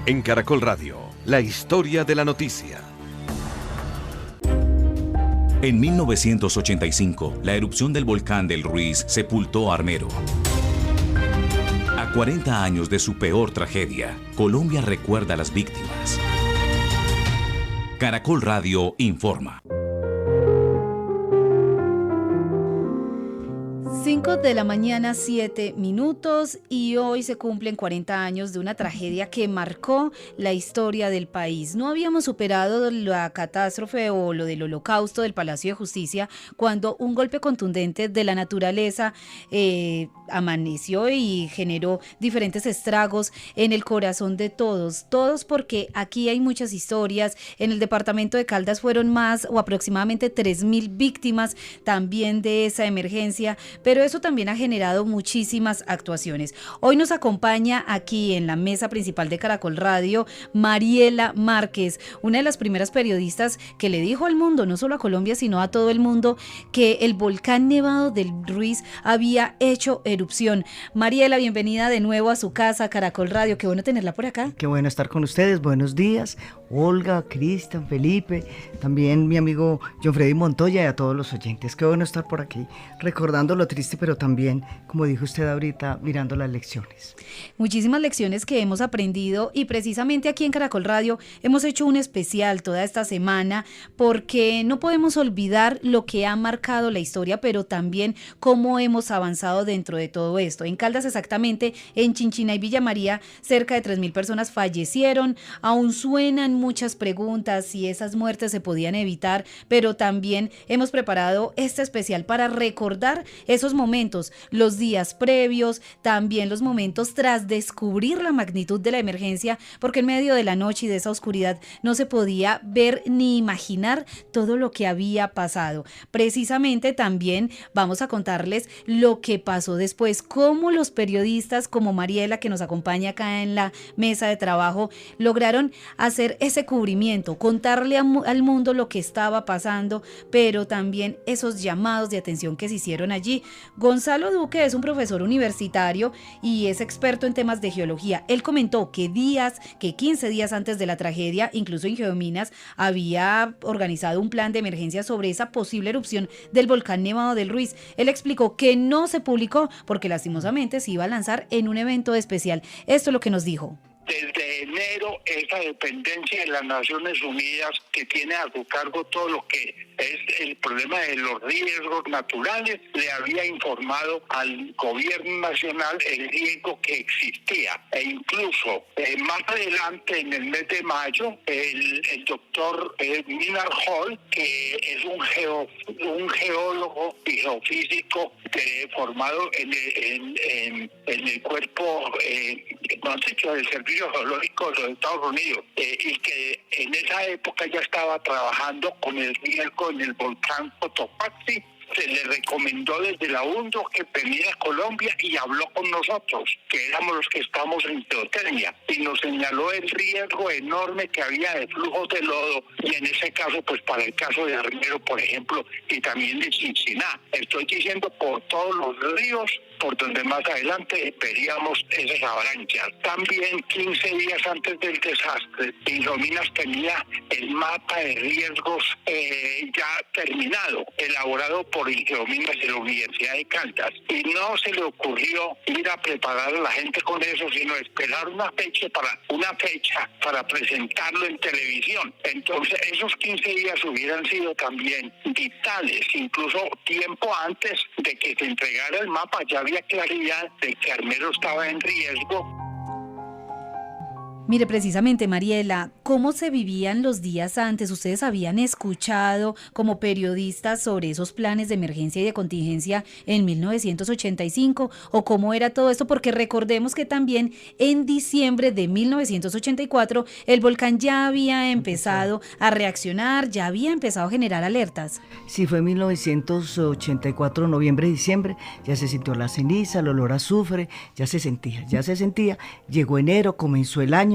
En Caracol Radio, la historia de la noticia. En 1985, la erupción del volcán del Ruiz sepultó a Armero. A 40 años de su peor tragedia, Colombia recuerda a las víctimas. Caracol Radio informa. 5 de la mañana, 7 minutos, y hoy se cumplen 40 años de una tragedia que marcó la historia del país. No habíamos superado la catástrofe o lo del holocausto del Palacio de Justicia cuando un golpe contundente de la naturaleza amaneció y generó diferentes estragos en el corazón de todos porque aquí hay muchas historias. En el departamento de Caldas fueron más o aproximadamente 3.000 víctimas también de esa emergencia, pero eso también ha generado muchísimas actuaciones. Hoy nos acompaña aquí en la mesa principal de Caracol Radio Mariela Márquez, una de las primeras periodistas que le dijo al mundo, no solo a Colombia sino a todo el mundo, que el volcán Nevado del Ruiz había hecho erupción. Mariela, bienvenida de nuevo a su casa, Caracol Radio, qué bueno tenerla por acá. Qué bueno estar con ustedes, buenos días, Olga, Cristian, Felipe, también mi amigo John Freddy Montoya y a todos los oyentes. Qué bueno estar por aquí, recordando lo triste, pero también, como dijo usted ahorita, mirando las lecciones. Muchísimas lecciones que hemos aprendido, y precisamente aquí en Caracol Radio hemos hecho un especial toda esta semana porque no podemos olvidar lo que ha marcado la historia, pero también cómo hemos avanzado dentro de todo esto. En Caldas, exactamente, en Chinchina y Villa María, cerca de 3.000 personas fallecieron. Aún suenan muchas preguntas si esas muertes se podían evitar, pero también hemos preparado este especial para recordar esos momentos, los días previos, también los momentos tras descubrir la magnitud de la emergencia, porque en medio de la noche y de esa oscuridad no se podía ver ni imaginar todo lo que había pasado. Precisamente también vamos a contarles lo que pasó después, cómo los periodistas como Mariela, que nos acompaña acá en la mesa de trabajo, lograron hacer ese cubrimiento, contarle al mundo lo que estaba pasando, pero también esos llamados de atención que se hicieron allí. Gonzalo Duque es un profesor universitario y es experto en temas de geología. Él comentó que 15 días antes de la tragedia, incluso en Geominas había organizado un plan de emergencia sobre esa posible erupción del volcán Nevado del Ruiz. Él explicó que no se publicó porque lastimosamente se iba a lanzar en un evento especial. Esto es lo que nos dijo. Desde enero, esa dependencia de las Naciones Unidas, que tiene a su cargo todo lo que es el problema de los riesgos naturales, le había informado al gobierno nacional el riesgo que existía. E incluso más adelante, en el mes de mayo, el doctor Millard Hall, que es un geólogo y geofísico formado en el cuerpo del Servicio Geológico de los Estados Unidos, y que en esa época ya estaba trabajando con el riesgo en el volcán Cotopaxi. Se le recomendó desde la UNDO que viniera a Colombia y habló con nosotros, que éramos los que estamos en geotermia, y nos señaló el riesgo enorme que había de flujos de lodo, y en ese caso, pues para el caso de Armero, por ejemplo, y también de Chinchiná. Estoy diciendo por todos los ríos por donde más adelante veríamos esas avalanchas. También 15 días antes del desastre, Geominas tenía el mapa de riesgos ya terminado, elaborado por Geominas de la Universidad de Caldas, y no se le ocurrió ir a preparar a la gente con eso, sino esperar una fecha para presentarlo en televisión. Entonces esos 15 días hubieran sido también vitales, incluso tiempo antes de que se entregara el mapa ya había claridad de que Armero estaba en riesgo. Mire, precisamente, Mariela, ¿cómo se vivían los días antes? ¿Ustedes habían escuchado como periodistas sobre esos planes de emergencia y de contingencia en 1985? ¿O cómo era todo esto? Porque recordemos que también en diciembre de 1984 el volcán ya había empezado a reaccionar, ya había empezado a generar alertas. Sí, fue en 1984, noviembre, diciembre, ya se sintió la ceniza, el olor a azufre, ya se sentía. Llegó enero, comenzó el año,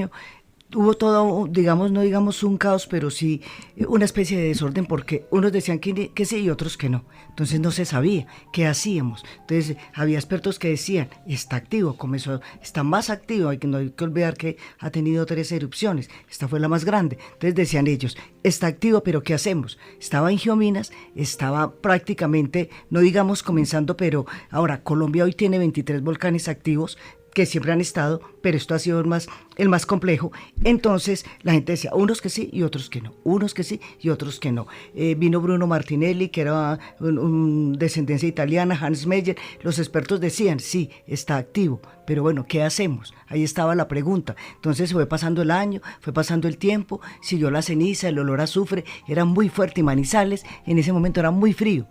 hubo todo, digamos, no digamos un caos, pero sí una especie de desorden, porque unos decían que sí y otros que no. Entonces no se sabía qué hacíamos. Entonces había expertos que decían, está activo, comenzó, está más activo, no hay que olvidar que ha tenido 3 erupciones, esta fue la más grande. Entonces decían ellos, está activo, pero ¿qué hacemos? Estaba en Geominas, estaba prácticamente, no digamos comenzando, pero ahora Colombia hoy tiene 23 volcanes activos, que siempre han estado, pero esto ha sido el más complejo. Entonces la gente decía, unos que sí y otros que no, unos que sí y otros que no. Vino Bruno Martinelli, que era un descendencia italiana, Hans Meyer, los expertos decían, sí, está activo, pero bueno, ¿qué hacemos? Ahí estaba la pregunta. Entonces fue pasando el año, fue pasando el tiempo, siguió la ceniza, el olor a azufre, era muy fuerte, y Manizales en ese momento era muy frío,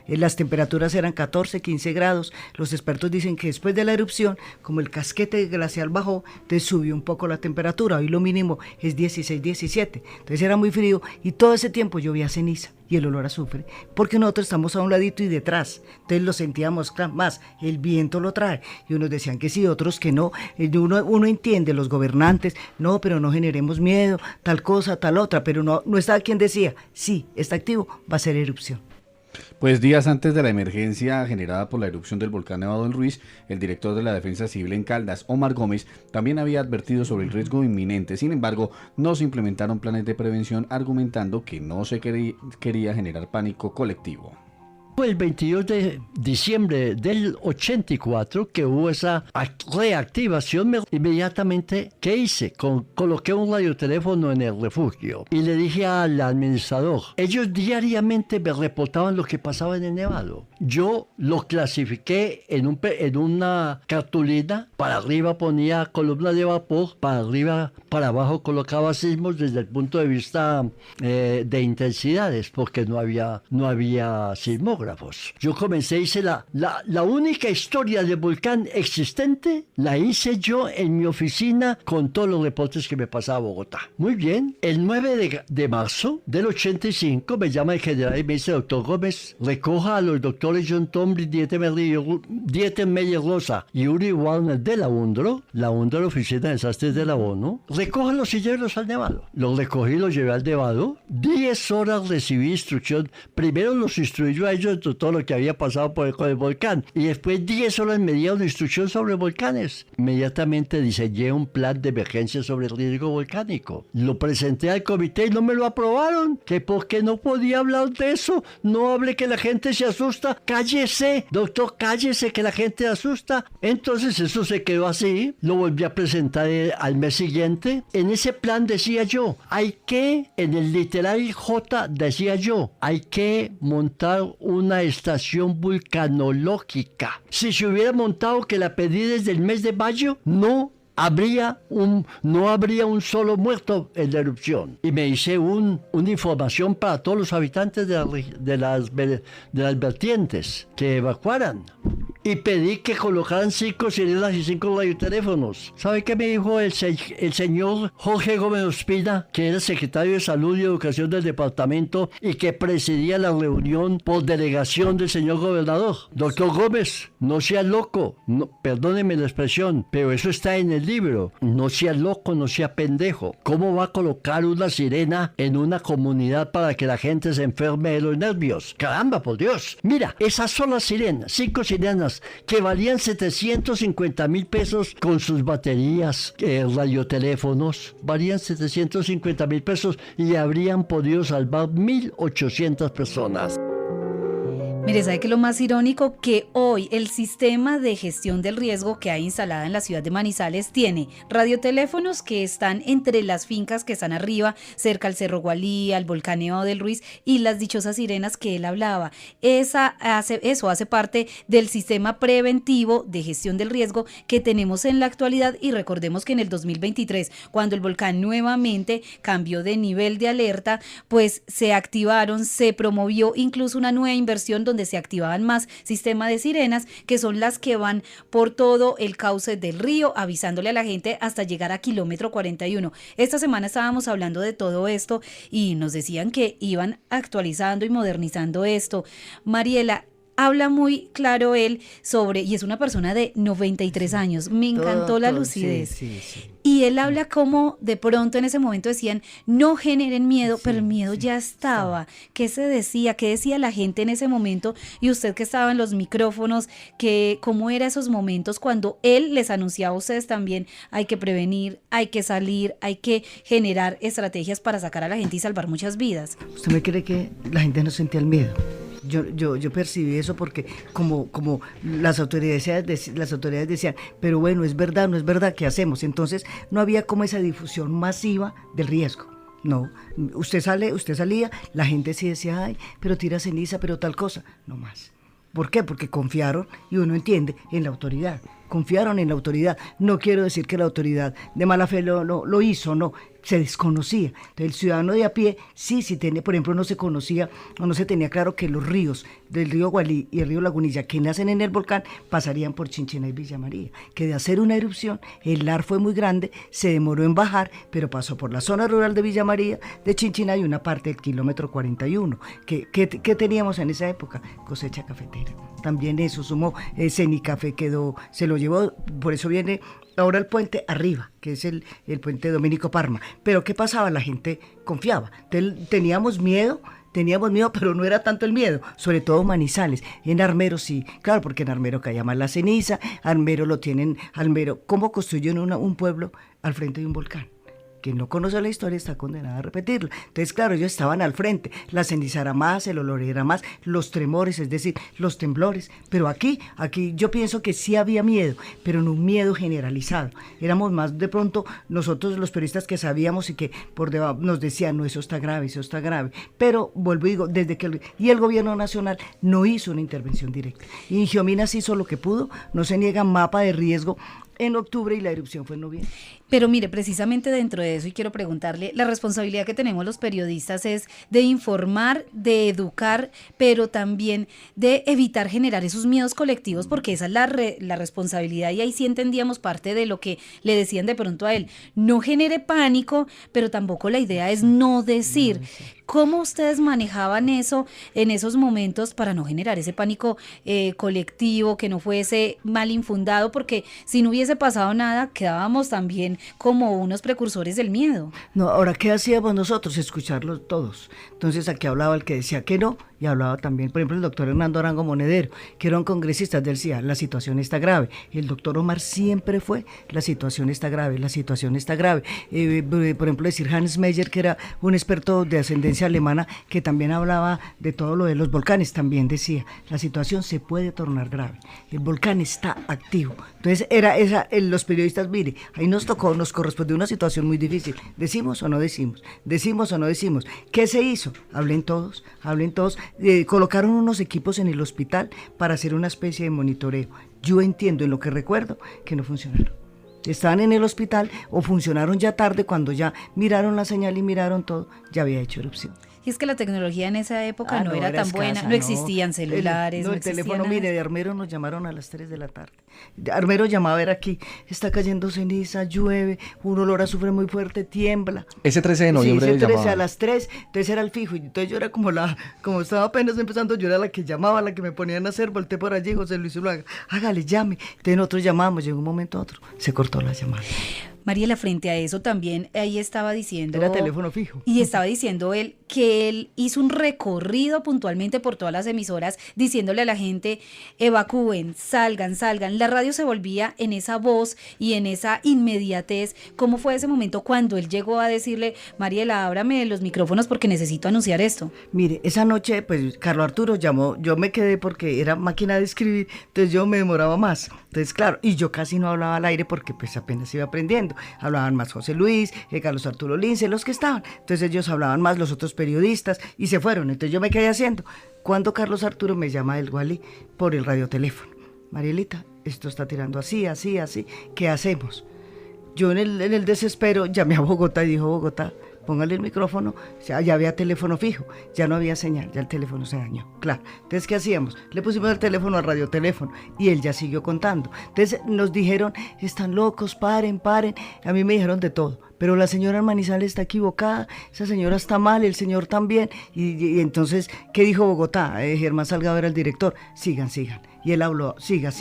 las temperaturas eran 14, 15 grados, los expertos dicen que después de la erupción, como el casquete glacial bajó, entonces subió un poco la temperatura, hoy lo mínimo es 16, 17, entonces era muy frío, y todo ese tiempo llovía ceniza y el olor a azufre, porque nosotros estamos a un ladito y detrás, entonces lo sentíamos más, el viento lo trae, y unos decían que sí, otros que no, uno entiende, los gobernantes, no, pero no generemos miedo, tal cosa, tal otra, pero no estaba quien decía, sí, está activo, va a ser erupción. Pues días antes de la emergencia generada por la erupción del volcán Nevado del Ruiz, el director de la Defensa Civil en Caldas, Omar Gómez, también había advertido sobre el riesgo inminente. Sin embargo, no se implementaron planes de prevención, argumentando que no se quería generar pánico colectivo. Fue el 22 de diciembre del 84 que hubo esa reactivación. Inmediatamente, ¿qué hice? Coloqué un radioteléfono en el refugio y le dije al administrador, ellos diariamente me reportaban lo que pasaba en el Nevado. Yo lo clasifiqué en una cartulina, para arriba ponía columna de vapor, para arriba, para abajo colocaba sismos desde el punto de vista de intensidades, porque no había sismógrafos. Yo comencé, hice la única historia de volcán existente, la hice yo en mi oficina con todos los reportes que me pasaba a Bogotá. Muy bien, el 9 de marzo del 85 me llama el general y me dice, doctor Gómez, recoja a los doctores John Tomlin, Dieter Meyer Rosa y Uri Warner de la UNDRO, Oficina de Desastres de la ONU, recójalos y llévelos al Nevado. Los recogí, los llevé al Nevado, 10 horas recibí instrucción, primero los instruí yo a ellos de todo lo que había pasado con el volcán, y después 10 horas me dieron instrucción sobre volcanes. Inmediatamente diseñé un plan de emergencia sobre el riesgo volcánico. Lo presenté al comité y no me lo aprobaron, que porque no podía hablar de eso, no hable que la gente se asusta. Cállese, doctor, cállese que la gente se asusta. Entonces eso se quedó así, lo volví a presentar al mes siguiente. En ese plan decía yo, en el literal J decía yo, hay que montar una estación vulcanológica. Si se hubiera montado, que la pedí desde el mes de mayo, no habría un solo muerto en la erupción. Y me hice una información para todos los habitantes de las vertientes que evacuaran. Y pedí que colocaran 5 sirenas y 5 radioteléfonos. ¿Sabe qué me dijo el señor Jorge Gómez Ospina, que era secretario de Salud y Educación del departamento y que presidía la reunión por delegación del señor gobernador? Doctor Gómez, no sea loco, perdóneme la expresión, pero eso está en el libro. No sea loco, no sea pendejo. ¿Cómo va a colocar una sirena en una comunidad para que la gente se enferme de los nervios? Caramba, por Dios. Mira, esas son las sirenas, 5 sirenas que valían 750,000 pesos con sus baterías, radioteléfonos, valían 750,000 pesos y habrían podido salvar 1,800 personas. Mire, ¿sabe qué es lo más irónico? Que hoy el sistema de gestión del riesgo que hay instalada en la ciudad de Manizales tiene radioteléfonos que están entre las fincas que están arriba, cerca al Cerro Gualí, al volcán Nevado del Ruiz, y las dichosas sirenas que él hablaba. Eso hace parte del sistema preventivo de gestión del riesgo que tenemos en la actualidad, y recordemos que en el 2023, cuando el volcán nuevamente cambió de nivel de alerta, pues se promovió incluso una nueva inversión donde se activaban más sistemas de sirenas, que son las que van por todo el cauce del río, avisándole a la gente hasta llegar a kilómetro 41. Esta semana estábamos hablando de todo esto y nos decían que iban actualizando y modernizando esto. Mariela, habla muy claro él sobre, y es una persona de 93 años, me encantó la lucidez. Sí. Y él habla como de pronto en ese momento decían, no generen miedo, pero el miedo ya estaba. ¿Qué se decía? ¿Qué decía la gente en ese momento? Y usted que estaba en los micrófonos, ¿cómo eran esos momentos cuando él les anunciaba a ustedes también, hay que prevenir, hay que salir, hay que generar estrategias para sacar a la gente y salvar muchas vidas? ¿Usted me cree que la gente no sentía el miedo? Yo percibí eso porque como las autoridades decían, pero bueno, es verdad, no es verdad, ¿qué hacemos? Entonces no había como esa difusión masiva del riesgo. No, usted salía, la gente sí decía, ay, pero tira ceniza, pero tal cosa, no más. ¿Por qué? Porque confiaron, y uno entiende, en la autoridad. Confiaron en la autoridad. No quiero decir que la autoridad de mala fe lo hizo, no, se desconocía. Entonces el ciudadano de a pie sí tenía, por ejemplo, no se conocía o no se tenía claro que los ríos del río Gualí y el río Lagunilla que nacen en el volcán pasarían por Chinchiná y Villa María. Que de hacer una erupción, el lar fue muy grande, se demoró en bajar, pero pasó por la zona rural de Villa María, de Chinchiná y una parte del kilómetro 41. ¿Qué teníamos en esa época? Cosecha cafetera. También eso sumó, Cenicafé se lo llevó, por eso viene ahora el puente arriba, que es el puente Dominico Parma. Pero ¿qué pasaba? La gente confiaba. Teníamos miedo, pero no era tanto el miedo, sobre todo Manizales. En Armero sí, claro, porque en Armero caía más la ceniza, Armero, ¿cómo construyeron un pueblo al frente de un volcán? Quien no conoce la historia está condenado a repetirla. Entonces, claro, ellos estaban al frente, la ceniza era más, el olor era más, los tremores, es decir, los temblores. Pero aquí yo pienso que sí había miedo, pero no un miedo generalizado. Éramos más de pronto nosotros los periodistas que sabíamos y que por debajo nos decían, no, eso está grave. Pero vuelvo y digo, y el gobierno nacional no hizo una intervención directa. Y Ingiominas hizo lo que pudo, no se niega mapa de riesgo en octubre y la erupción fue en noviembre. Pero mire, precisamente dentro de eso, y quiero preguntarle, la responsabilidad que tenemos los periodistas es de informar, de educar, pero también de evitar generar esos miedos colectivos, porque esa es la responsabilidad, y ahí sí entendíamos parte de lo que le decían de pronto a él. No genere pánico, pero tampoco la idea es no decir. ¿Cómo ustedes manejaban eso en esos momentos para no generar ese pánico colectivo, que no fuese mal infundado? Porque si no hubiese pasado nada, quedábamos también como unos precursores del miedo. No, ahora, ¿qué hacíamos nosotros? Escucharlos todos. Entonces aquí hablaba el que decía que no, y hablaba también, por ejemplo, el doctor Hernando Arango Monedero, que era un congresista, él decía, la situación está grave. El doctor Omar siempre fue, la situación está grave. Por ejemplo, decir Hans Meyer, que era un experto de ascendencia alemana, que también hablaba de todo lo de los volcanes, también decía, la situación se puede tornar grave, el volcán está activo. Entonces los periodistas, mire, ahí nos correspondió una situación muy difícil, ¿decimos o no decimos? ¿Qué se hizo? Hablen todos, colocaron unos equipos en el hospital para hacer una especie de monitoreo. Yo entiendo, en lo que recuerdo, que no funcionaron. Estaban en el hospital o funcionaron ya tarde, cuando ya miraron la señal y miraron todo, ya había hecho erupción. Y es que la tecnología en esa época no era tan escasa, buena, no existían celulares. El teléfono, mire, de Armero nos llamaron a las 3 de la tarde. Armero llamaba, era aquí, está cayendo ceniza, llueve, un olor a azufre muy fuerte, tiembla. Ese 13 de noviembre sí, ese 13 a las 3, entonces era el fijo, y entonces yo era como estaba apenas empezando, yo era la que llamaba, la que me ponían a hacer, volteé por allí, José Luis Zuluaga, hágale, llame. Entonces nosotros llamamos, llegó un momento a otro, se cortó la llamada. Mariela, frente a eso también, ahí estaba diciendo... Era teléfono fijo. Y estaba diciendo él que él hizo un recorrido puntualmente por todas las emisoras, diciéndole a la gente, evacúen, salgan. La radio se volvía en esa voz y en esa inmediatez. ¿Cómo fue ese momento cuando él llegó a decirle, Mariela, ábrame los micrófonos porque necesito anunciar esto? Mire, esa noche, pues, Carlos Arturo llamó, yo me quedé porque era máquina de escribir, entonces yo me demoraba más. Entonces, claro, y yo casi no hablaba al aire porque pues apenas iba aprendiendo. Hablaban más José Luis, Carlos Arturo Lince, los que estaban. Entonces ellos hablaban más, los otros periodistas, y se fueron. Entonces yo me quedé haciendo. Cuando Carlos Arturo me llama del Gualí por el radioteléfono, Marielita, esto está tirando así, ¿qué hacemos? Yo en el desespero llamé a Bogotá y dijo, Bogotá, póngale el micrófono, ya había teléfono fijo, ya no había señal, ya el teléfono se dañó, claro. Entonces, ¿qué hacíamos? Le pusimos el teléfono al radioteléfono y él ya siguió contando. Entonces nos dijeron, están locos, paren, a mí me dijeron de todo, pero la señora en Manizales está equivocada, esa señora está mal, el señor también. Y entonces, ¿qué dijo Bogotá? Germán Salgado era el director, sigan. Y él habló, siga.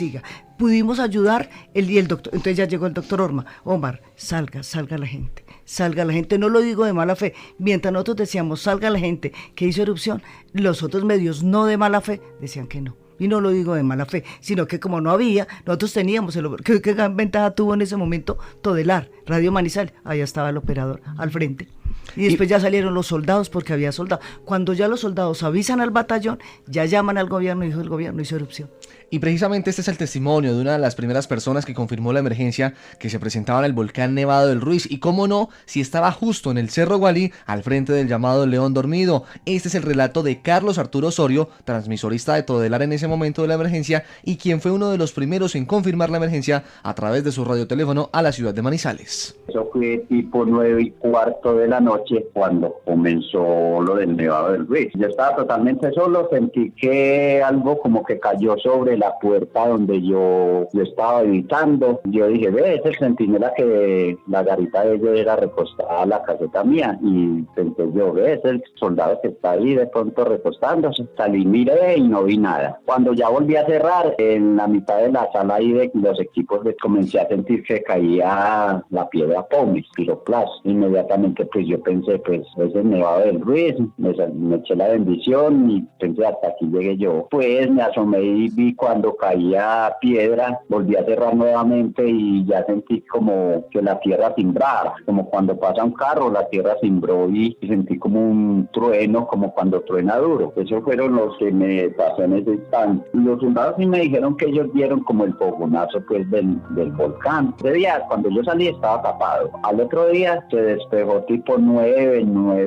Pudimos ayudar, él y el doctor, entonces ya llegó el doctor Omar, salga la gente, no lo digo de mala fe, mientras nosotros decíamos salga la gente que hizo erupción, los otros medios no de mala fe decían que no. Y no lo digo de mala fe, sino que como no había, nosotros teníamos, ¿qué gran ventaja tuvo en ese momento Todelar, Radio Manizales? Allá estaba el operador al frente. Y después ya salieron los soldados porque había soldados. Cuando ya los soldados avisan al batallón, ya llaman al gobierno y dijo el gobierno hizo erupción. Y precisamente este es el testimonio de una de las primeras personas que confirmó la emergencia que se presentaba en el volcán Nevado del Ruiz. Y cómo no, si estaba justo en el Cerro Gualí, al frente del llamado León Dormido. Este es el relato de Carlos Arturo Osorio, transmisorista de Todelar en ese momento de la emergencia y quien fue uno de los primeros en confirmar la emergencia a través de su radioteléfono a la ciudad de Manizales. Eso fue tipo 9:15 de la noche cuando comenzó lo del Nevado del Ruiz. Yo estaba totalmente solo, sentí que algo como que cayó sobre la puerta donde yo estaba evitando. Yo dije, es el centinela que la garita de ellos era recostada a la caseta mía. Y pensé yo, es el soldado que está ahí de pronto recostándose. Salí, miré y no vi nada. Cuando ya volví a cerrar, en la mitad de la sala ahí de los equipos, comencé a sentir que caía la piedra pómez, piroplas. Inmediatamente pues yo pensé, pues es el Nevado del Ruiz, me eché la bendición y pensé hasta aquí llegué yo. Pues me asomé y vi cuando caía piedra, volví a cerrar nuevamente y ya sentí como que la tierra timbraba, como cuando pasa un carro, la tierra timbró y sentí como un trueno, como cuando truena duro. Esos fueron los que me pasó en ese instante. Los soldados sí me dijeron que ellos vieron como el fogonazo pues del volcán. Ese día cuando yo salí estaba tapado. Al otro día se despegó tipo 9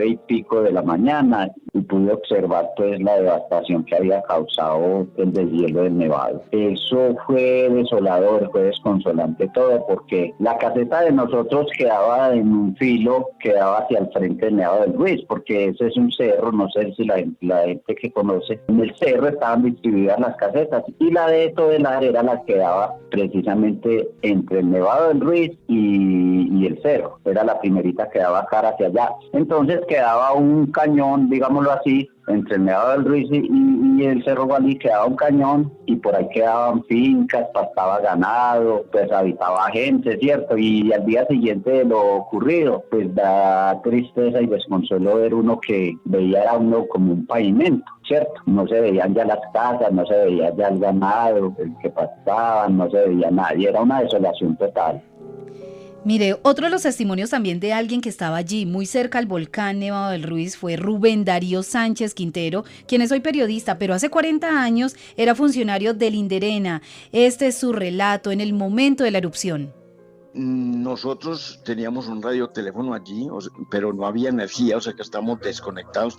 y pico de la mañana y pude observar pues la devastación que había causado el deshielo del Nevado. Eso fue desolador, fue desconsolante todo, porque la caseta de nosotros quedaba en un filo, quedaba hacia el frente del Nevado del Ruiz, porque ese es un cerro, no sé si la gente que conoce, en el cerro estaban distribuidas las casetas y la de Todelar era la que quedaba precisamente entre el Nevado del Ruiz y el cerro, era la primerita que daba cara hacia allá. Entonces quedaba un cañón, digámoslo así, entre el Nevado del Ruiz y el Cerro Gualí quedaba un cañón y por ahí quedaban fincas, pastaba ganado, pues habitaba gente, ¿cierto? Y al día siguiente de lo ocurrido, pues da tristeza y desconsuelo ver uno que veía era uno como un pavimento, ¿cierto? No se veían ya las casas, no se veía ya el ganado, el que pastaba, no se veía nadie, era una desolación total. Mire, otro de los testimonios también de alguien que estaba allí, muy cerca al volcán Nevado del Ruiz, fue Rubén Darío Sánchez Quintero, quien es hoy periodista, pero hace 40 años era funcionario del Inderena. Este es su relato en el momento de la erupción. Nosotros teníamos un radioteléfono allí, pero no había energía, o sea que estamos desconectados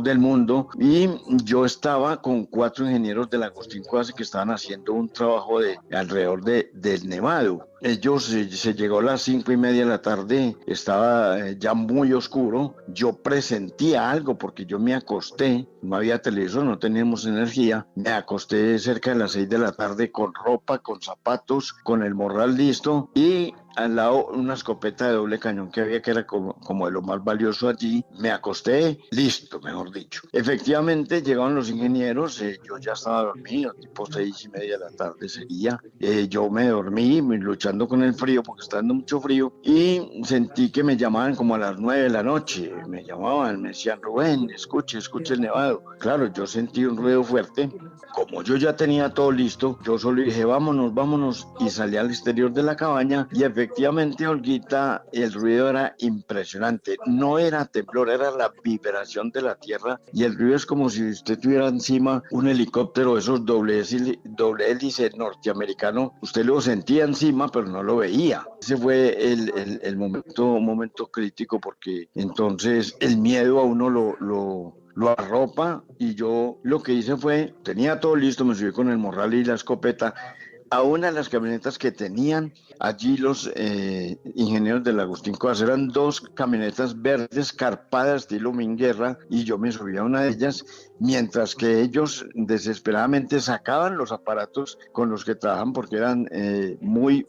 del mundo, y yo estaba con 4 ingenieros del Agustín Cuasi que estaban haciendo un trabajo alrededor del Nevado. Ellos se llegó a las 5:30 de la tarde, estaba ya muy oscuro, yo presentía algo porque yo me acosté, no había televisor, no teníamos energía, me acosté cerca de las 6 de la tarde con ropa, con zapatos, con el morral listo y al lado una escopeta de doble cañón que había, que era como de lo más valioso allí. Me acosté, listo, mejor dicho. Efectivamente llegaron los ingenieros, yo ya estaba dormido, tipo 6:30 de la tarde sería. Yo me dormí luchando con el frío porque estaba dando mucho frío y sentí que me llamaban como a las 9 de la noche. Me llamaban, me decían, Rubén, escuche el Nevado. Claro, yo sentí un ruido fuerte. Como yo ya tenía todo listo, yo solo dije, vámonos, y salí al exterior de la cabaña y efectivamente, Olguita, el ruido era impresionante. No era temblor, era la vibración de la tierra y el ruido es como si usted tuviera encima un helicóptero de esos doble hélice norteamericano. Usted lo sentía encima, pero no lo veía. Ese fue el momento crítico, porque entonces el miedo a uno lo arropa, y yo lo que hice fue, tenía todo listo, me subí con el morral y la escopeta a una de las camionetas que tenían allí los ingenieros del Agustín Cuasi. Eran 2 camionetas verdes carpadas estilo Minguerra, y yo me subí a una de ellas mientras que ellos desesperadamente sacaban los aparatos con los que trabajan porque eran muy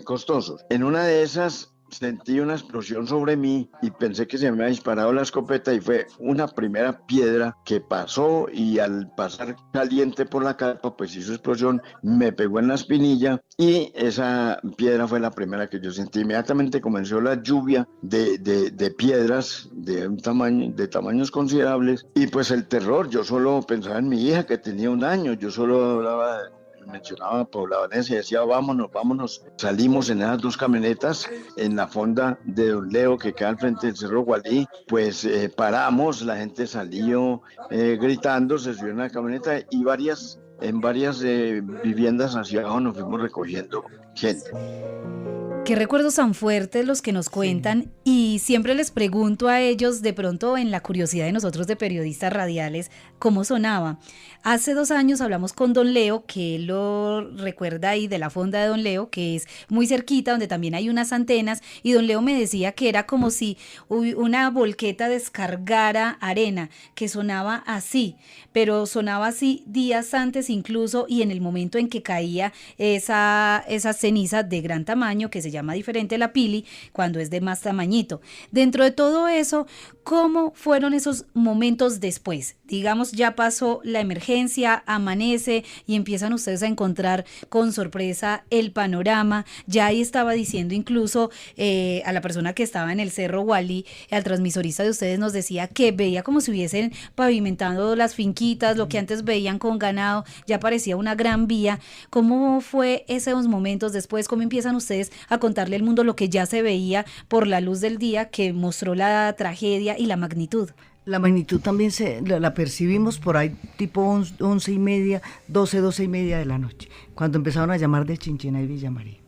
costosos. En una de esas sentí una explosión sobre mí y pensé que se me había disparado la escopeta y fue una primera piedra que pasó y al pasar caliente por la carpa pues hizo explosión, me pegó en la espinilla y esa piedra fue la primera que yo sentí. Inmediatamente comenzó la lluvia de piedras de tamaños considerables y pues el terror. Yo solo pensaba en mi hija que tenía 1 año, yo solo mencionaba poblavanense y decía vámonos. Salimos en esas 2 camionetas en la fonda de Don Leo que queda al frente del Cerro Gualí, pues paramos, la gente salió gritando, se subió en la camioneta y en varias viviendas hacia abajo nos fuimos recogiendo gente. Qué recuerdos tan fuertes los que nos cuentan, y siempre les pregunto a ellos, de pronto en la curiosidad de nosotros de periodistas radiales, cómo sonaba. Hace 2 años hablamos con Don Leo, que él lo recuerda ahí de la fonda de Don Leo, que es muy cerquita, donde también hay unas antenas, y Don Leo me decía que era como si una volqueta descargara arena, que sonaba así, pero sonaba así días antes incluso, y en el momento en que caía esa ceniza de gran tamaño, que se llama diferente la pili, cuando es de más tamañito. Dentro de todo eso, ¿cómo fueron esos momentos después? Digamos, ya pasó la emergencia, amanece y empiezan ustedes a encontrar con sorpresa el panorama. Ya ahí estaba diciendo incluso a la persona que estaba en el Cerro Gualí, al transmisorista de ustedes nos decía que veía como si hubiesen pavimentado las finquitas, lo que antes veían con ganado, ya parecía una gran vía. ¿Cómo fue esos momentos después? ¿Cómo empiezan ustedes a contarle al mundo lo que ya se veía por la luz del día, que mostró la tragedia y la magnitud? La magnitud también la percibimos por ahí tipo 11:30, 12:30 de la noche, cuando empezaron a llamar de Chinchiná y Villa María.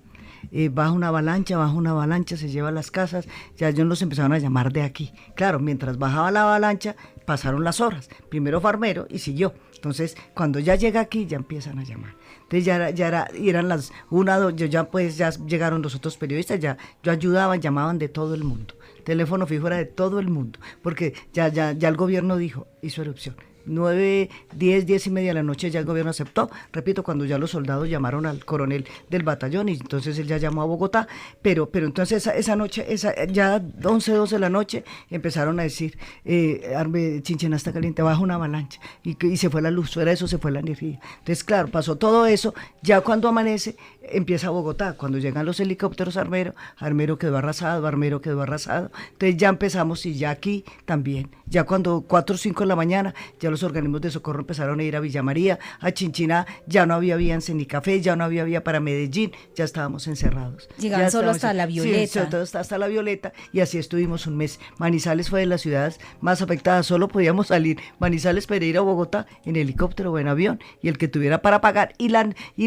Baja una avalancha, se lleva las casas, ya ellos nos empezaron a llamar de aquí. Claro, mientras bajaba la avalancha, pasaron las horas, primero fue Armero y siguió. Entonces, cuando ya llega aquí, ya empiezan a llamar. Entonces eran las 1, 2, ya llegaron los otros periodistas, yo ayudaba, llamaban de todo el mundo. Teléfono fijo era de todo el mundo, porque ya el gobierno hizo erupción. 9, 10:30 de la noche ya el gobierno aceptó, repito, cuando ya los soldados llamaron al coronel del batallón y entonces él ya llamó a Bogotá, pero entonces esa noche, ya 11, 12 de la noche empezaron a decir, Chinchiná está caliente, baja una avalancha y se fue la luz, fuera de eso se fue la energía. Entonces claro, pasó todo eso, ya cuando amanece empieza Bogotá, cuando llegan los helicópteros Armero quedó arrasado, entonces ya empezamos y ya aquí también, ya cuando 4 o 5 de la mañana, ya los organismos de socorro empezaron a ir a Villa María, a Chinchiná, ya no había vía en Cenicafé, ya no había vía para Medellín, ya estábamos encerrados. Llegaban solo hasta la Violeta. Sí, hasta la Violeta, y así estuvimos un mes. Manizales fue de las ciudades más afectadas, solo podíamos salir Manizales para ir a Bogotá en helicóptero o en avión, y el que tuviera para pagar, y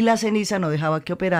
la ceniza no dejaba que operara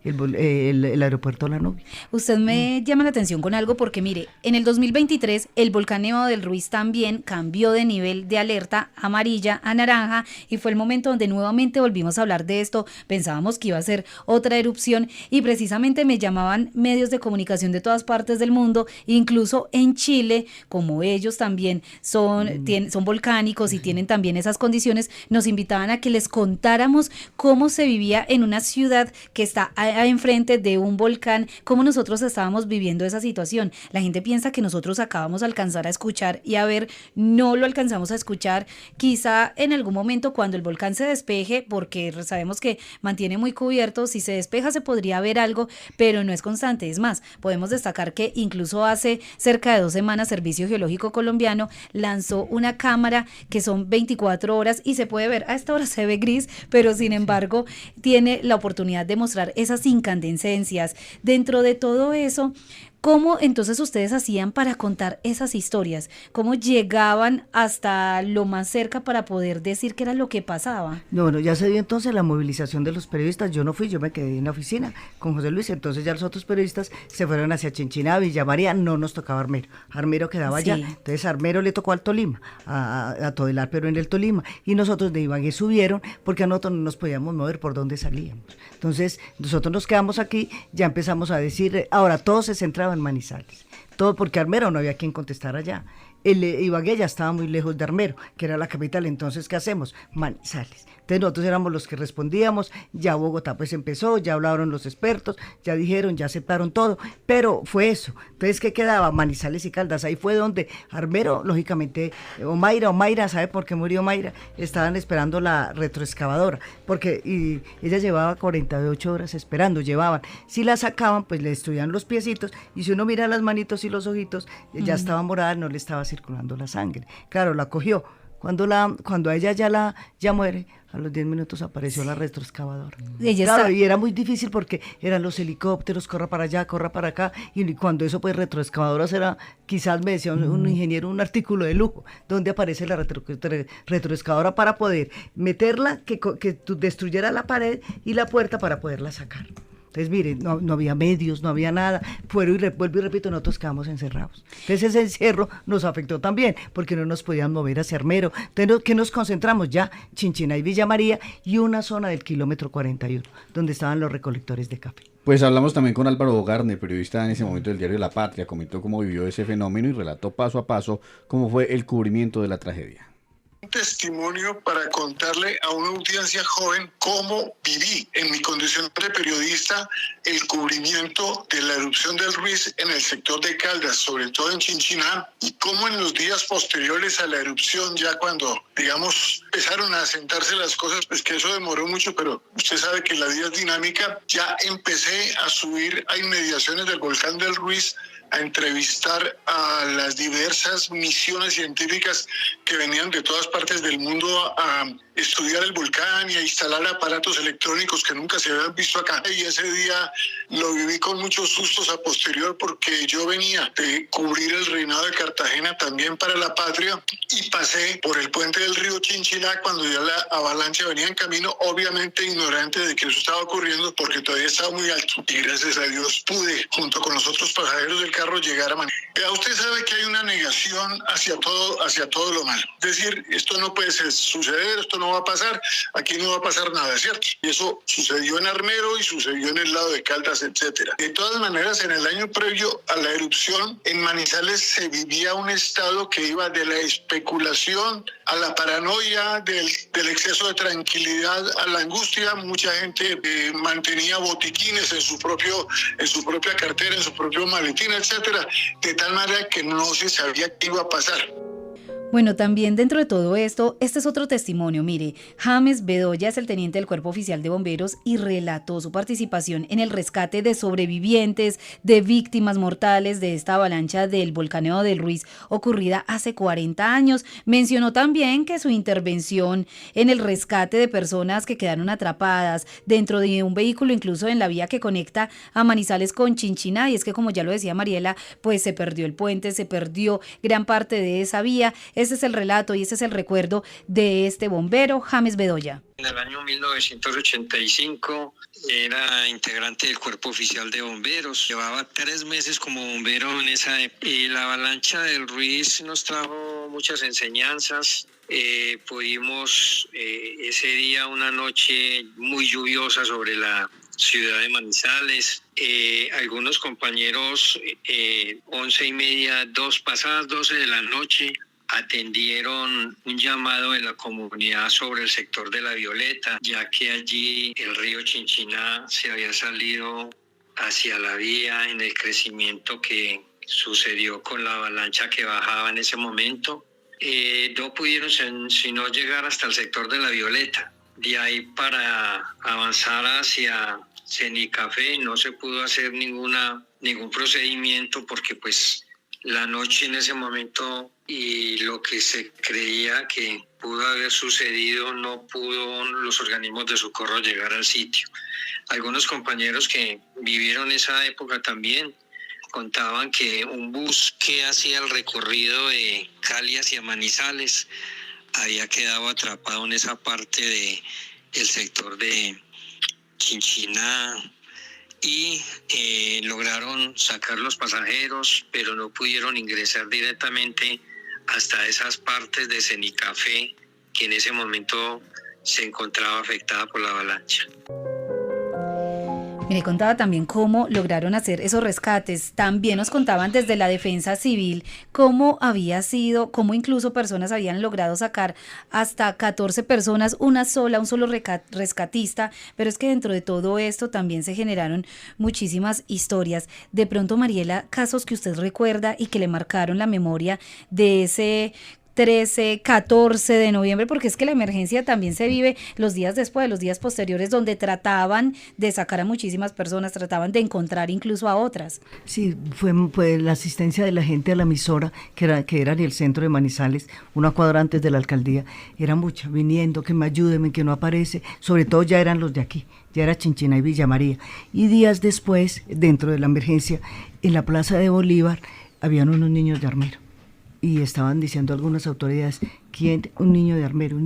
el aeropuerto La Nubia. Usted me llama la atención con algo porque mire, en el 2023 el volcán Nevado del Ruiz también cambió de nivel de alerta amarilla a naranja, y fue el momento donde nuevamente volvimos a hablar de esto. Pensábamos que iba a ser otra erupción, y precisamente me llamaban medios de comunicación de todas partes del mundo, incluso en Chile, como ellos también son volcánicos y tienen también esas condiciones, nos invitaban a que les contáramos cómo se vivía en una ciudad que está enfrente de un volcán, cómo nosotros estábamos viviendo esa situación. La gente piensa que nosotros acabamos a alcanzar a escuchar y a ver, no lo alcanzamos a escuchar. Quizá en algún momento cuando el volcán se despeje, porque sabemos que mantiene muy cubierto, si se despeja se podría ver algo, pero no es constante. Es más, podemos destacar que incluso hace cerca de 2 semanas Servicio Geológico Colombiano lanzó una cámara que son 24 horas y se puede ver, a esta hora se ve gris, pero sin embargo tiene la oportunidad de mostrar esas incandescencias. Dentro de todo eso, ¿cómo entonces ustedes hacían para contar esas historias? ¿Cómo llegaban hasta lo más cerca para poder decir qué era lo que pasaba? Bueno, ya se dio entonces la movilización de los periodistas. Yo no fui, yo me quedé en la oficina con José Luis. Entonces ya los otros periodistas se fueron hacia Chinchiná, Villa María. No nos tocaba Armero. Armero quedaba allá. Entonces Armero le tocó al Tolima, a Todelar, pero en el Tolima. Y nosotros de Ibagué subieron porque a nosotros no nos podíamos mover por donde salíamos. Entonces nosotros nos quedamos aquí, ya empezamos a decir, ahora todo se centraba en Manizales. Todo porque Armero no había quien contestar allá. Ibagué ya estaba muy lejos de Armero, que era la capital. Entonces, ¿qué hacemos? Manizales. Entonces nosotros éramos los que respondíamos. Ya Bogotá pues empezó, ya hablaron los expertos, ya dijeron, ya aceptaron todo, pero fue eso. Entonces, ¿qué quedaba? Manizales y Caldas. Ahí fue donde Armero, lógicamente, Omaira, ¿sabe por qué murió Omaira? Estaban esperando la retroexcavadora, porque ella llevaba 48 horas esperando, si la sacaban, pues le destruían los piecitos, y si uno mira las manitos y los ojitos, ya estaba morada, no le estaba circulando la sangre. Claro, la cogió. Cuando a ella ya muere, a los 10 minutos apareció la retroexcavadora. Y era muy difícil porque eran los helicópteros, corra para allá, corra para acá, y cuando eso pues retroexcavadoras era, quizás me decía un ingeniero, un artículo de lujo, donde aparece la retroexcavadora para poder meterla, que destruyera la pared y la puerta para poderla sacar. Entonces, miren, no había medios, no había nada. Vuelvo y repito, nosotros quedamos encerrados. Entonces, ese encierro nos afectó también, porque no nos podían mover hacia Armero. Entonces, ¿qué nos concentramos? Ya, Chinchiná y Villa María, y una zona del kilómetro 41, donde estaban los recolectores de café. Pues hablamos también con Álvaro Bogarne, periodista en ese momento del diario La Patria. Comentó cómo vivió ese fenómeno y relató paso a paso cómo fue el cubrimiento de la tragedia. Un testimonio para contarle a una audiencia joven cómo viví en mi condición de periodista el cubrimiento de la erupción del Ruiz en el sector de Caldas, sobre todo en Chinchiná, y cómo en los días posteriores a la erupción, ya cuando, digamos, empezaron a asentarse las cosas, pues que eso demoró mucho, pero usted sabe que la vida es dinámica, ya empecé a subir a inmediaciones del volcán del Ruiz, a entrevistar a las diversas misiones científicas que venían de todas partes del mundo a estudiar el volcán y a instalar aparatos electrónicos que nunca se habían visto acá. Y ese día lo viví con muchos sustos a posterior, porque yo venía de cubrir el reinado de Cartagena también para La Patria, y pasé por el puente del río Chinchiná cuando ya la avalancha venía en camino, obviamente ignorante de que eso estaba ocurriendo porque todavía estaba muy alto, y gracias a Dios pude, junto con los otros pasajeros del carro, llegar a Manizales. Usted sabe que hay una negación hacia todo lo malo. Es decir, esto no puede suceder, esto no va a pasar, aquí no va a pasar nada, ¿cierto? Y eso sucedió en Armero y sucedió en el lado de Caldas, etcétera. De todas maneras, en el año previo a la erupción, en Manizales se vivía un estado que iba de la especulación a la paranoia, del exceso de tranquilidad a la angustia. Mucha gente mantenía botiquines en su propia cartera, en su propio maletín, etcétera, de tal manera que no se sabía qué iba a pasar. Bueno, también dentro de todo esto, este es otro testimonio. Mire, James Bedoya es el teniente del Cuerpo Oficial de Bomberos y relató su participación en el rescate de sobrevivientes, de víctimas mortales de esta avalancha del volcán Nevado del Ruiz ocurrida hace 40 años. Mencionó también que su intervención en el rescate de personas que quedaron atrapadas dentro de un vehículo, incluso en la vía que conecta a Manizales con Chinchiná, y es que, como ya lo decía Mariela, pues se perdió el puente, se perdió gran parte de esa vía. Ese es el relato y ese es el recuerdo de este bombero, James Bedoya. En el año 1985 era integrante del Cuerpo Oficial de Bomberos. Llevaba 3 meses como bombero en esa época. Y la avalancha del Ruiz nos trajo muchas enseñanzas. Pudimos ese día, una noche muy lluviosa sobre la ciudad de Manizales. Algunos compañeros, 11:30, pasadas 12 de la noche, atendieron un llamado de la comunidad sobre el sector de La Violeta, ya que allí el río Chinchiná se había salido hacia la vía en el crecimiento que sucedió con la avalancha que bajaba en ese momento. No pudieron sino llegar hasta el sector de La Violeta. De ahí para avanzar hacia Cenicafé no se pudo hacer ningún procedimiento, porque pues la noche en ese momento y lo que se creía que pudo haber sucedido, no pudo los organismos de socorro llegar al sitio. Algunos compañeros que vivieron esa época también contaban que un bus que hacía el recorrido de Cali hacia Manizales había quedado atrapado en esa parte del sector de Chinchiná, y lograron sacar los pasajeros, pero no pudieron ingresar directamente hasta esas partes de Cenicafé, que en ese momento se encontraba afectada por la avalancha. Mire, contaba también cómo lograron hacer esos rescates. También nos contaban desde la defensa civil cómo había sido, cómo incluso personas habían logrado sacar hasta 14 personas, un solo rescatista. Pero es que dentro de todo esto también se generaron muchísimas historias. De pronto, Mariela, casos que usted recuerda y que le marcaron la memoria de ese 13, 14 de noviembre, porque es que la emergencia también se vive los días después, los días posteriores, donde trataban de sacar a muchísimas personas, trataban de encontrar incluso a otras. Sí, fue la asistencia de la gente a la emisora, que era en el centro de Manizales, una cuadra antes de la alcaldía, era mucha, viniendo, que me ayúdenme, que no aparece, sobre todo ya eran los de aquí, ya era Chinchiná y Villa María. Y días después, dentro de la emergencia, en la Plaza de Bolívar, habían unos niños de Armero. Y estaban diciendo algunas autoridades, ¿quién? Un niño de Armero.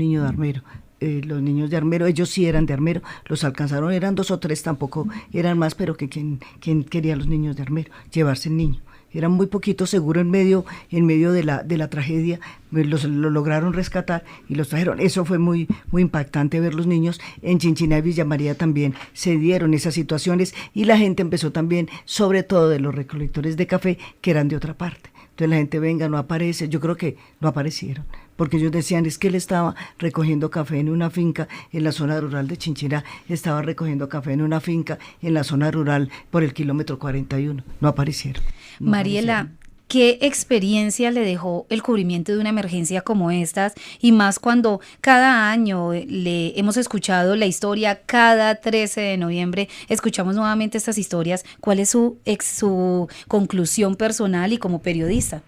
Los niños de Armero, ellos sí eran de Armero, los alcanzaron, eran 2 o 3, tampoco eran más, pero que ¿quién quería a los niños de Armero? Llevarse el niño. Eran muy poquitos, seguro en medio de la tragedia, lo lograron rescatar y los trajeron. Eso fue muy, muy impactante ver los niños. En Chinchiná y Villa María también se dieron esas situaciones y la gente empezó también, sobre todo de los recolectores de café, que eran de otra parte. Entonces la gente, venga, no aparece. Yo creo que no aparecieron, porque ellos decían, es que él estaba recogiendo café en una finca en la zona rural de Chinchiná, estaba recogiendo café en una finca en la zona rural por el kilómetro 41. No aparecieron. Mariela, ¿qué experiencia le dejó el cubrimiento de una emergencia como estas? Y más cuando cada año le hemos escuchado la historia, cada 13 de noviembre escuchamos nuevamente estas historias. ¿Cuál es su conclusión personal y como periodista?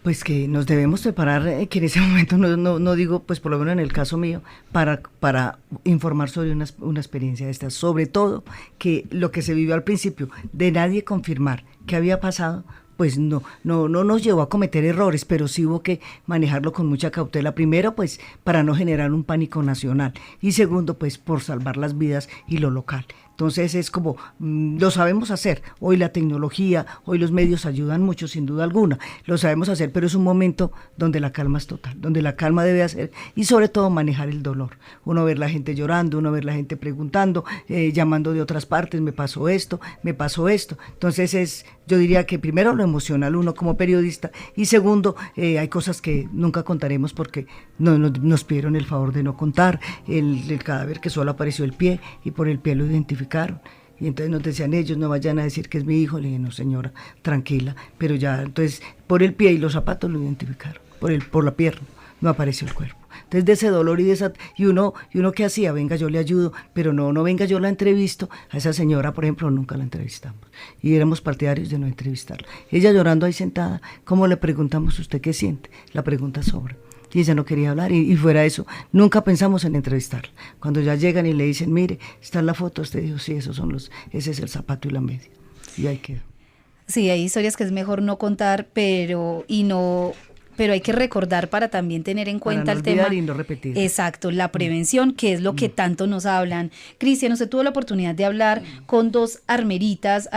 Pues que nos debemos preparar, que en ese momento no digo, pues por lo menos en el caso mío, para informar sobre una experiencia de estas. Sobre todo que lo que se vivió al principio, de nadie confirmar qué había pasado, pues no nos llevó a cometer errores, pero sí hubo que manejarlo con mucha cautela. Primero, pues para no generar un pánico nacional, y segundo, pues por salvar las vidas y lo local. Entonces es como, lo sabemos hacer, hoy la tecnología, hoy los medios ayudan mucho, sin duda alguna, lo sabemos hacer, pero es un momento donde la calma es total, donde la calma debe hacer, y sobre todo manejar el dolor. Uno ver la gente llorando, uno ver la gente preguntando, llamando de otras partes, me pasó esto. Entonces yo diría que primero lo emocional uno como periodista, y segundo, hay cosas que nunca contaremos porque nos pidieron el favor de no contar, el cadáver que solo apareció el pie, y por el pie lo identificaron. Y entonces nos decían ellos, no vayan a decir que es mi hijo. Le dije, no señora, tranquila. Pero ya, entonces, por el pie y los zapatos lo identificaron, por la pierna, no apareció el cuerpo. Entonces de ese dolor y uno ¿qué hacía? Venga, yo le ayudo, pero no venga, yo la entrevisto. A esa señora, por ejemplo, nunca la entrevistamos. Y éramos partidarios de no entrevistarla. Ella llorando ahí sentada, ¿cómo le preguntamos usted qué siente? La pregunta sobra. Y ella no quería hablar, y fuera eso, nunca pensamos en entrevistarla. Cuando ya llegan y le dicen, mire, está en la foto, usted dijo, sí, ese es el zapato y la media. Y ahí quedó. Sí, hay historias que es mejor no contar, pero hay que recordar para también tener en cuenta para no el tema. Y no repetir. Exacto, la prevención, que es lo que tanto nos hablan. Cristian, usted tuvo la oportunidad de hablar con 2 armeritas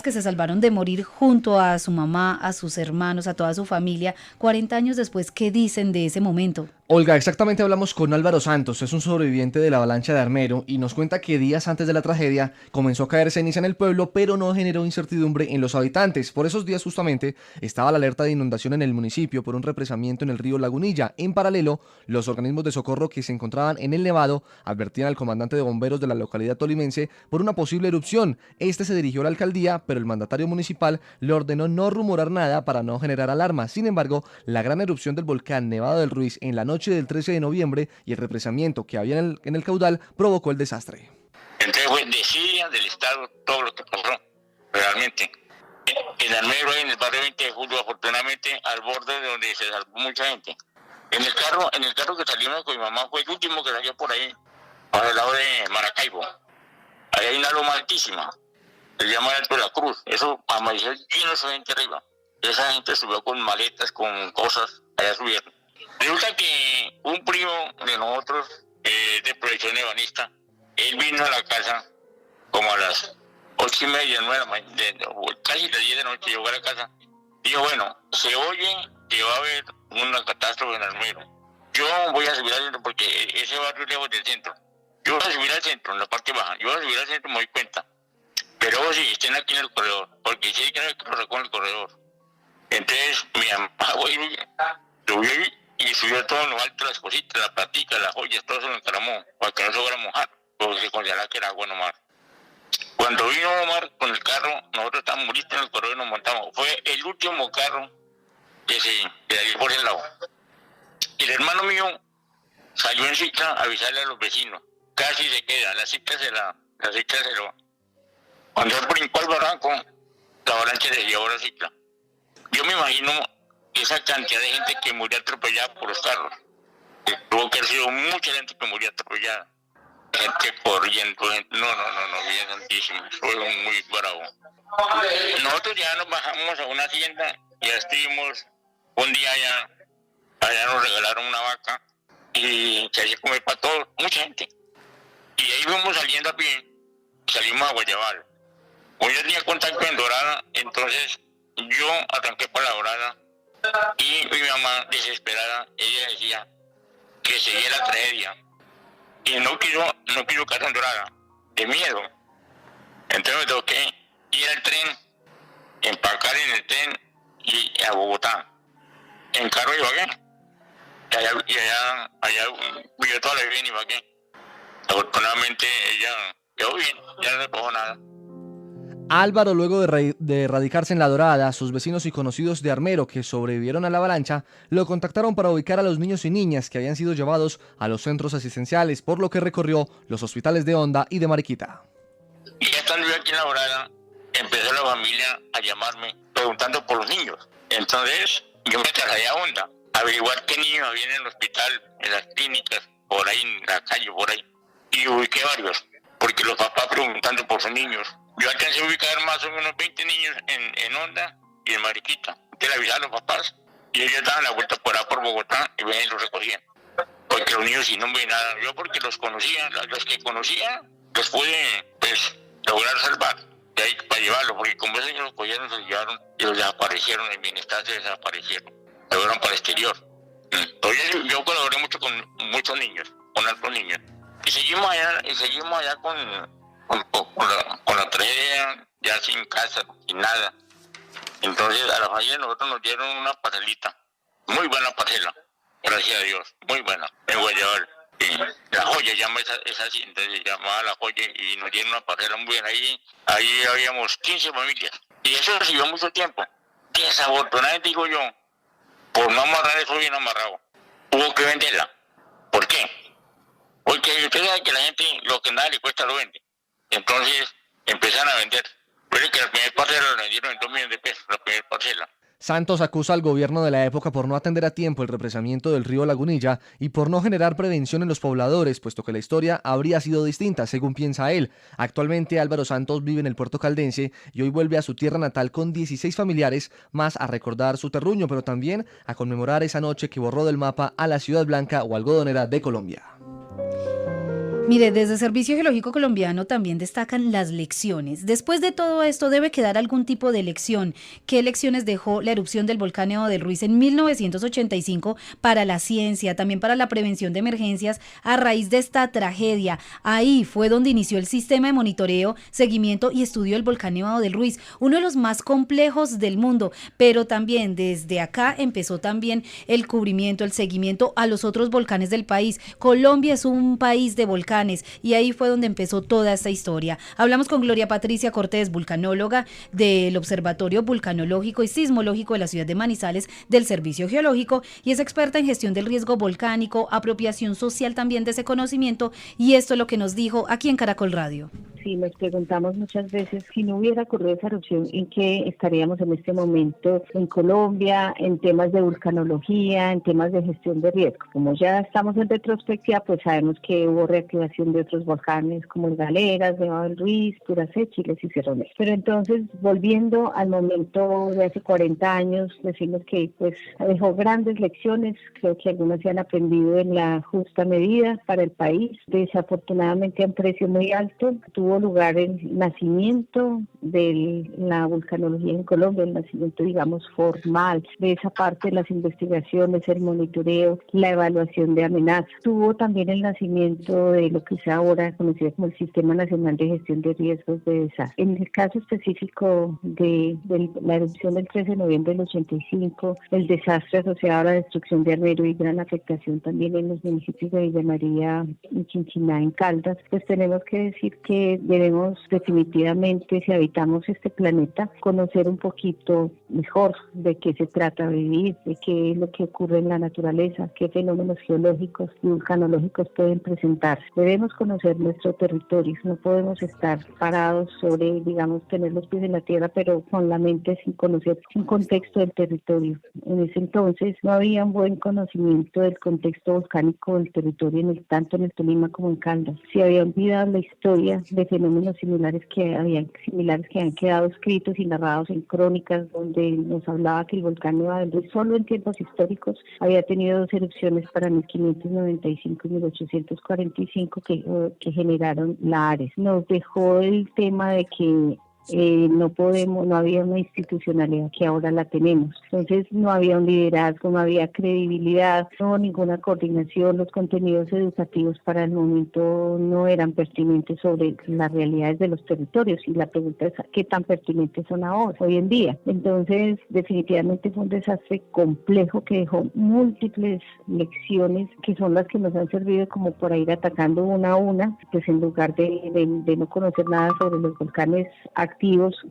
que se salvaron de morir junto a su mamá, a sus hermanos, a toda su familia. 40 años después, ¿qué dicen de ese momento? Olga, exactamente hablamos con Álvaro Santos, es un sobreviviente de la avalancha de Armero y nos cuenta que días antes de la tragedia comenzó a caer ceniza en el pueblo, pero no generó incertidumbre en los habitantes. Por esos días justamente estaba la alerta de inundación en el municipio por un represamiento en el río Lagunilla. En paralelo, los organismos de socorro que se encontraban en el Nevado advertían al comandante de bomberos de la localidad tolimense por una posible erupción. Este se dirigió a la alcaldía, pero el mandatario municipal le ordenó no rumorar nada para no generar alarma. Sin embargo, la gran erupción del volcán Nevado del Ruiz en la noche del 13 de noviembre y el represamiento que había en el caudal provocó el desastre. Entonces fue desidia del Estado todo lo que pasó, realmente. En Armero, en el barrio 20 de julio, afortunadamente, al borde de donde se salvó mucha gente. En el carro que salimos con mi mamá fue el último que salió por ahí, para el lado de Maracaibo. Ahí hay una loma altísima, se llama Alto de la Cruz. Eso amaneció lleno de gente arriba. Esa gente subió con maletas, con cosas, allá subieron. Resulta que un primo de nosotros, de proyección ebanista, él vino a la casa como a las 8:30, 9, casi las 10 de la noche, llegó a la casa. Dijo, bueno, se oye que va a haber una catástrofe en Armero. Yo voy a subir al centro porque ese barrio es lejos del centro. Yo voy a subir al centro, en la parte baja. Yo voy a subir al centro, me doy cuenta. pero vos sí estén aquí en el corredor, porque si hay que lo recoge en el corredor. Entonces mi mamá subió y subió todo en lo alto, las cositas, la platica, las joyas, todo eso lo encaramó, para que no se fuera a mojar, porque se consideraba que era agua nomás. Cuando vino Omar con el carro, nosotros estábamos listos en el corredor y nos montamos. Fue el último carro que salió por el lado. El hermano mío salió en cicla a avisarle a los vecinos. Casi se queda, la cicla se va. Cuando él brincó al barranco, la avalancha le llevó la cicla. Yo me imagino esa cantidad de gente que murió atropellada por los carros. Tuvo que haber sido mucha gente que murió atropellada. Gente corriendo, bien santísimo. Fue muy bravo. Nosotros ya nos bajamos a una hacienda, ya estuvimos un día allá nos regalaron una vaca y se hacía comer para todos, mucha gente. Y ahí fuimos saliendo a pie, salimos a Guayabal. Hoy yo tenía contacto en Dorada, entonces yo arranqué para la Dorada y mi mamá, desesperada, ella decía que seguía la tragedia y no quiso quedar en Dorada, de miedo. Entonces me toqué ir al tren, empacar en el tren y a Bogotá, en carro de Ibagué. Y allá vivió toda la vida en Ibagué. Afortunadamente ella quedó bien, ya no le pasó nada. Álvaro, luego de radicarse en La Dorada, sus vecinos y conocidos de Armero que sobrevivieron a la avalancha, lo contactaron para ubicar a los niños y niñas que habían sido llevados a los centros asistenciales, por lo que recorrió los hospitales de Honda y de Mariquita. Y ya estando yo aquí en La Dorada, empezó la familia a llamarme preguntando por los niños. Entonces yo me trasladé a Honda, a averiguar qué niños había en el hospital, en las clínicas, por ahí en la calle, por ahí. Y ubiqué varios, porque los papás preguntando por sus niños. Yo alcancé a ubicar más o menos 20 niños en Honda y en Mariquita. Te le avisaban a los papás y ellos daban la vuelta por Bogotá y venían y los recogían. Porque los niños sí no ven nada. Yo porque los conocía, los que conocía, los pude lograr salvar. De ahí para llevarlos, porque como esos niños los cogieron, se los llevaron y los desaparecieron, en bienestar se desaparecieron. Se fueron para el exterior. Entonces yo colaboré mucho con muchos niños, con altos niños. Y seguimos allá con la tragedia, ya sin casa, sin nada. Entonces a la familia nosotros nos dieron una parcelita, muy buena parcela, gracias a Dios, muy buena, en Guayabal. La Joya llama esa hacienda, se llamaba La Joya y nos dieron una parcela muy buena. Ahí habíamos 15 familias y eso recibió mucho tiempo. Desafortunadamente digo yo, por no amarrar eso bien amarrado, hubo que venderla. ¿Por qué? Porque usted sabe que la gente lo que nada le cuesta lo vende. Entonces empezaron a vender. Pero que la primera parcela la vendieron en 2 millones de pesos, la primera parcela. Santos acusa al gobierno de la época por no atender a tiempo el represamiento del río Lagunilla y por no generar prevención en los pobladores, puesto que la historia habría sido distinta, según piensa él. Actualmente Álvaro Santos vive en el puerto caldense y hoy vuelve a su tierra natal con 16 familiares, más a recordar su terruño, pero también a conmemorar esa noche que borró del mapa a la ciudad blanca o algodonera de Colombia. Mire, desde Servicio Geológico Colombiano también destacan las lecciones. Después de todo esto debe quedar algún tipo de lección. ¿Qué lecciones dejó la erupción del volcán Nevado del Ruiz en 1985 para la ciencia, también para la prevención de emergencias a raíz de esta tragedia? Ahí fue donde inició el sistema de monitoreo, seguimiento y estudio del volcán Nevado del Ruiz, uno de los más complejos del mundo, pero también desde acá empezó también el cubrimiento, el seguimiento a los otros volcanes del país. Colombia es un país de volcanes y ahí fue donde empezó toda esta historia. Hablamos con Gloria Patricia Cortés, vulcanóloga del Observatorio Vulcanológico y Sismológico de la ciudad de Manizales del Servicio Geológico y es experta en gestión del riesgo volcánico, apropiación social también de ese conocimiento y esto es lo que nos dijo aquí en Caracol Radio. Sí, nos preguntamos muchas veces si no hubiera ocurrido esa erupción, ¿en qué estaríamos en este momento en Colombia, en temas de vulcanología, en temas de gestión de riesgo? Como ya estamos en retrospectiva, pues sabemos que hubo reactivación de otros volcanes como el Galeras, Nevado del Ruiz, Puracé, Chiles y Cerro. Pero entonces, volviendo al momento de hace 40 años, decimos que pues dejó grandes lecciones, creo que algunas se han aprendido en la justa medida para el país, desafortunadamente a un precio muy alto. Tuvo lugar el nacimiento de la vulcanología en Colombia, el nacimiento, digamos, formal de esa parte de las investigaciones, el monitoreo, la evaluación de amenazas. Tuvo también el nacimiento del lo que es ahora conocido como el Sistema Nacional de Gestión de Riesgos de Desastre. En el caso específico de la erupción del 13 de noviembre del 85, el desastre asociado a la destrucción de Armero y gran afectación también en los municipios de Villa María y Chinchiná en Caldas, pues tenemos que decir que debemos definitivamente, si habitamos este planeta, conocer un poquito mejor de qué se trata vivir, de qué es lo que ocurre en la naturaleza, qué fenómenos geológicos y vulcanológicos pueden presentarse. Debemos conocer nuestro territorio, no podemos estar parados sobre, digamos, tener los pies en la tierra, pero con la mente sin conocer un contexto del territorio. En ese entonces no había un buen conocimiento del contexto volcánico del territorio, tanto en el Tolima como en Caldas. Se había olvidado la historia de fenómenos similares que habían quedado escritos y narrados en crónicas, donde nos hablaba que el volcán Nevado del Ruiz solo en tiempos históricos había tenido 2 erupciones para 1595 y 1845 que generaron la Ares. Nos dejó el tema de que no había una institucionalidad que ahora la tenemos. Entonces no había un liderazgo, no había credibilidad, no hubo ninguna coordinación, los contenidos educativos para el momento no eran pertinentes sobre las realidades de los territorios, y la pregunta es ¿qué tan pertinentes son ahora, hoy en día? Entonces definitivamente fue un desastre complejo que dejó múltiples lecciones que son las que nos han servido como para ir atacando una a una, pues en lugar de no conocer nada sobre los volcanes activos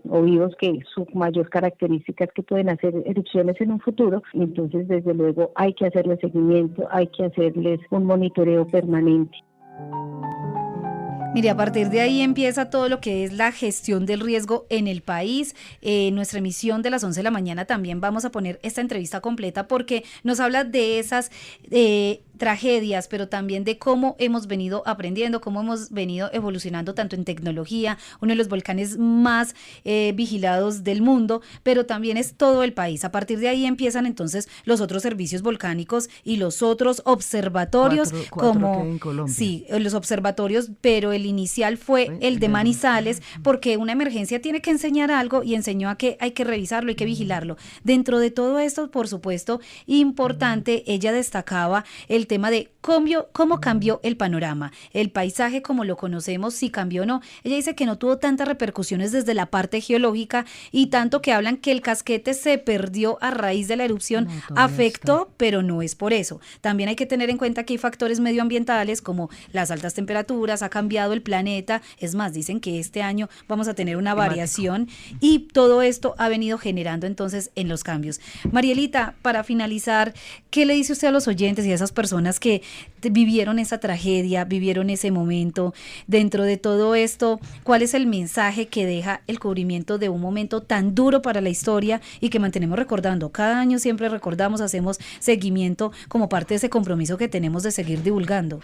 o vivos, que su mayor característica es que pueden hacer erupciones en un futuro. Entonces desde luego hay que hacerles seguimiento, hay que hacerles un monitoreo permanente. Mire, a partir de ahí empieza todo lo que es la gestión del riesgo en el país. En nuestra emisión de las 11 de la mañana también vamos a poner esta entrevista completa porque nos habla de esas tragedias, pero también de cómo hemos venido aprendiendo, cómo hemos venido evolucionando tanto en tecnología, uno de los volcanes más vigilados del mundo, pero también es todo el país. A partir de ahí empiezan entonces los otros servicios volcánicos y los otros observatorios, como sí, los observatorios, pero el inicial fue el de Manizales, porque una emergencia tiene que enseñar algo y enseñó a que hay que revisarlo, hay que vigilarlo. Dentro de todo esto, por supuesto, importante, ella destacaba el tema de cómo cambió el panorama, el paisaje como lo conocemos, si cambió o no. Ella dice que no tuvo tantas repercusiones desde la parte geológica, y tanto que hablan que el casquete se perdió a raíz de la erupción, afectó, pero no es por eso. También hay que tener en cuenta que hay factores medioambientales como las altas temperaturas, ha cambiado el planeta, es más, dicen que este año vamos a tener una variación, y todo esto ha venido generando entonces en los cambios. Marielita, para finalizar, ¿qué le dice usted a los oyentes y a esas personas que vivieron esa tragedia, vivieron ese momento? Dentro de todo esto, ¿cuál es el mensaje que deja el cubrimiento de un momento tan duro para la historia y que mantenemos recordando? Cada año siempre recordamos, hacemos seguimiento como parte de ese compromiso que tenemos de seguir divulgando.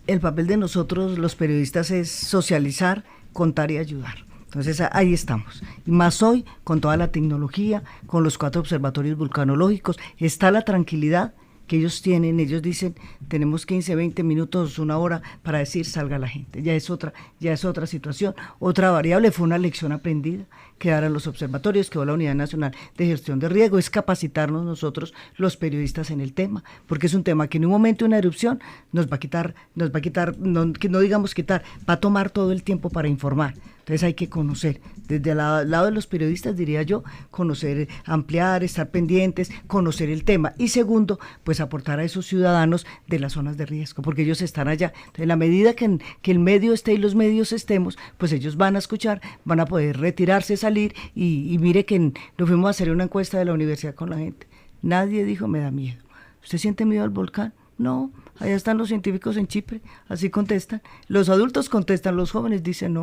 El papel de nosotros los periodistas es socializar, contar y ayudar. Entonces ahí estamos, y más hoy con toda la tecnología, con los 4 observatorios vulcanológicos, está la tranquilidad que ellos tienen. Ellos dicen, tenemos 15, 20 minutos, 1 hora para decir salga la gente. Ya es otra situación. Otra variable fue una lección aprendida que darán los observatorios, que va la Unidad Nacional de Gestión de Riesgo, es capacitarnos nosotros los periodistas en el tema, porque es un tema que en un momento una erupción nos va a quitar, no digamos quitar, va a tomar todo el tiempo para informar. Entonces hay que conocer, desde el lado de los periodistas diría yo, conocer, ampliar, estar pendientes, conocer el tema. Y segundo, pues aportar a esos ciudadanos de las zonas de riesgo, porque ellos están allá. Entonces, en la medida que el medio esté y los medios estemos, pues ellos van a escuchar, van a poder retirarse, salir, y mire que nos fuimos a hacer una encuesta de la universidad con la gente. Nadie dijo, me da miedo. ¿Usted siente miedo al volcán? No, allá están los científicos en Chipre, así contestan. Los adultos contestan, los jóvenes dicen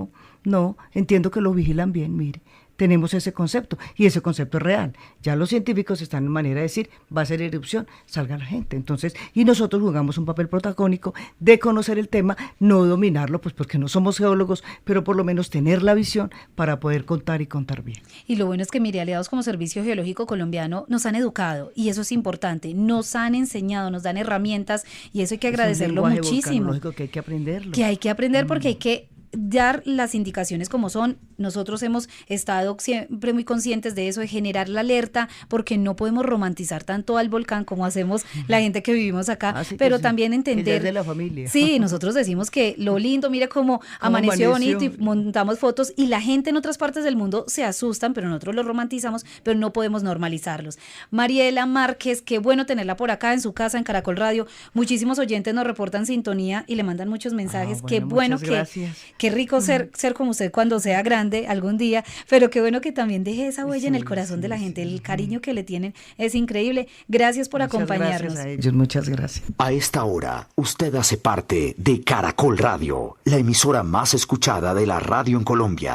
no, entiendo que lo vigilan bien, mire. Tenemos ese concepto, y ese concepto es real. Ya los científicos están en manera de decir, va a ser erupción, salga la gente. Entonces, y nosotros jugamos un papel protagónico de conocer el tema, no dominarlo, pues porque no somos geólogos, pero por lo menos tener la visión para poder contar y contar bien. Y lo bueno es que, mire, aliados como Servicio Geológico Colombiano nos han educado, y eso es importante, nos han enseñado, nos dan herramientas, y eso hay que agradecerlo muchísimo. Que hay que aprenderlo. Que hay que aprender porque hay que dar las indicaciones como son. nosotros hemos estado siempre muy conscientes de eso, de generar la alerta, porque no podemos romantizar tanto al volcán como hacemos la gente que vivimos acá, pero también entender... Que ya es de la familia. Sí, nosotros decimos que lo lindo, mira cómo amaneció bonito y montamos fotos, y la gente en otras partes del mundo se asustan, pero nosotros lo romantizamos, pero no podemos normalizarlos. Mariela Márquez, qué bueno tenerla por acá en su casa, en Caracol Radio. Muchísimos oyentes nos reportan sintonía y le mandan muchos mensajes. Qué bueno, qué rico ser como usted cuando sea grande algún día, pero qué bueno que también deje esa huella en el corazón de la gente. El cariño que le tienen es increíble. Gracias por acompañarnos. Gracias a ellos, muchas gracias. A esta hora, usted hace parte de Caracol Radio, la emisora más escuchada de la radio en Colombia.